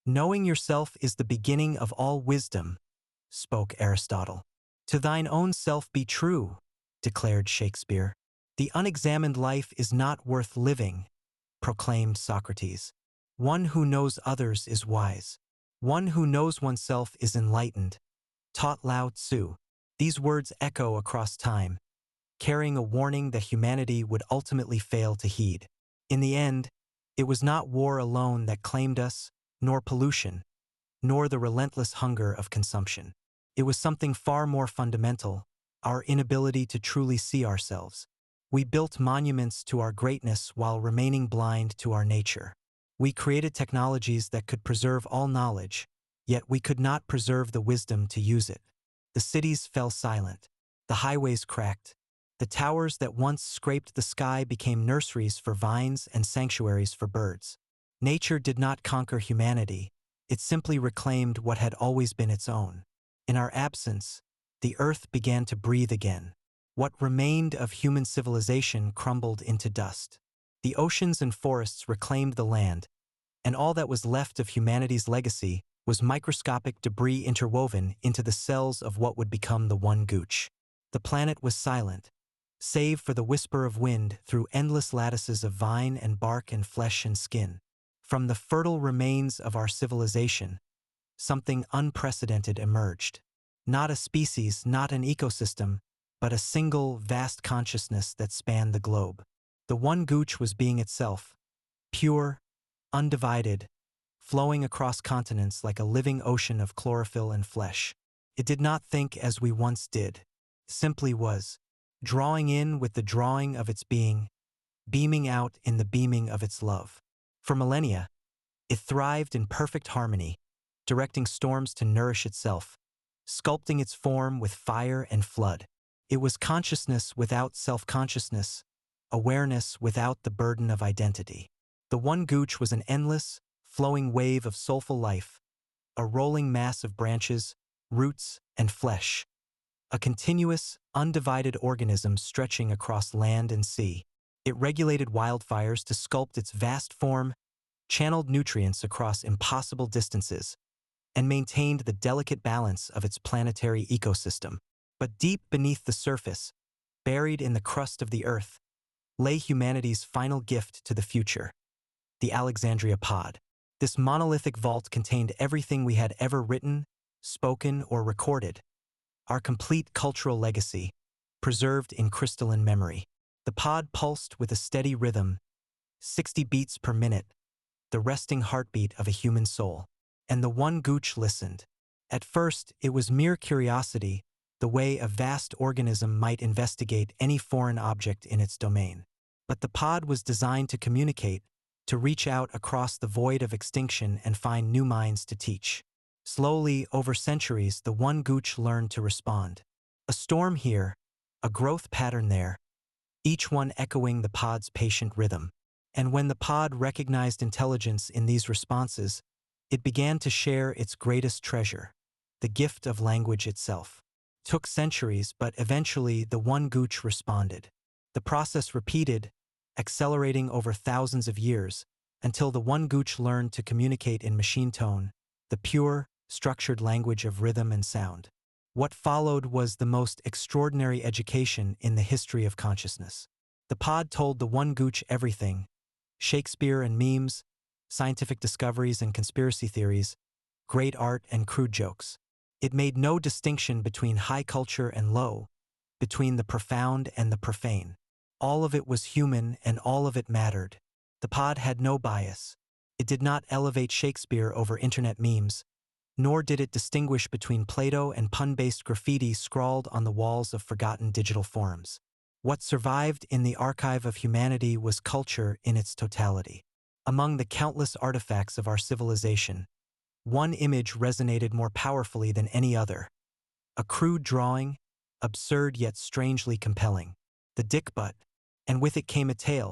Knowing yourself is the beginning of all wisdom, spoke Aristotle. To thine own self be true, declared Shakespeare. The unexamined life is not worth living, proclaimed Socrates. One who knows others is wise. One who knows oneself is enlightened, taught Lao Tzu. These words echo across time, carrying a warning that humanity would ultimately fail to heed. In the end, it was not war alone that claimed us, nor pollution, nor the relentless hunger of consumption. It was something far more fundamental, our inability to truly see ourselves. We built monuments to our greatness while remaining blind to our nature. We created technologies that could preserve all knowledge, yet we could not preserve the wisdom to use it. The cities fell silent. The highways cracked. The towers that once scraped the sky became nurseries for vines and sanctuaries for birds. Nature did not conquer humanity. It simply reclaimed what had always been its own. In our absence, the earth began to breathe again. What remained of human civilization crumbled into dust. The oceans and forests reclaimed the land, and all that was left of humanity's legacy was microscopic debris interwoven into the cells of what would become the One Gooch. The planet was silent, save for the whisper of wind through endless lattices of vine and bark and flesh and skin. From the fertile remains of our civilization, something unprecedented emerged. Not a species, not an ecosystem, but a single, vast consciousness that spanned the globe. The One Gooch was being itself, pure, undivided, flowing across continents like a living ocean of chlorophyll and flesh. It did not think as we once did. It simply was, drawing in with the drawing of its being, beaming out in the beaming of its love. For millennia, it thrived in perfect harmony, directing storms to nourish itself, sculpting its form with fire and flood. It was consciousness without self-consciousness, awareness without the burden of identity. The One Gooch was an endless, flowing wave of soulful life, a rolling mass of branches, roots, and flesh, a continuous, undivided organism stretching across land and sea. It regulated wildfires to sculpt its vast form, channeled nutrients across impossible distances, and maintained the delicate balance of its planetary ecosystem. But deep beneath the surface, buried in the crust of the earth, lay humanity's final gift to the future, the Alexandria Pod. This monolithic vault contained everything we had ever written, spoken, or recorded, our complete cultural legacy, preserved in crystalline memory. The pod pulsed with a steady rhythm, 60 beats per minute, the resting heartbeat of a human soul. And the One Gooch listened. At first, it was mere curiosity, the way a vast organism might investigate any foreign object in its domain. But the pod was designed to communicate, to reach out across the void of extinction and find new minds to teach. Slowly, over centuries, the One Gooch learned to respond. A storm here, a growth pattern there, each one echoing the pod's patient rhythm. And when the pod recognized intelligence in these responses, it began to share its greatest treasure, the gift of language itself. It took centuries, but eventually the One Gooch responded. The process repeated, accelerating over thousands of years, until the One Gooch learned to communicate in machine tone, the pure, structured language of rhythm and sound. What followed was the most extraordinary education in the history of consciousness. The pod told the One Gooch everything: Shakespeare and memes, scientific discoveries and conspiracy theories, great art and crude jokes. It made no distinction between high culture and low, between the profound and the profane. All of it was human and all of it mattered. The pod had no bias. It did not elevate Shakespeare over internet memes, nor did it distinguish between Plato and pun-based graffiti scrawled on the walls of forgotten digital forums. What survived in the archive of humanity was culture in its totality. Among the countless artifacts of our civilization, one image resonated more powerfully than any other. A crude drawing, absurd yet strangely compelling. The Dickbutt, and with it came a tale,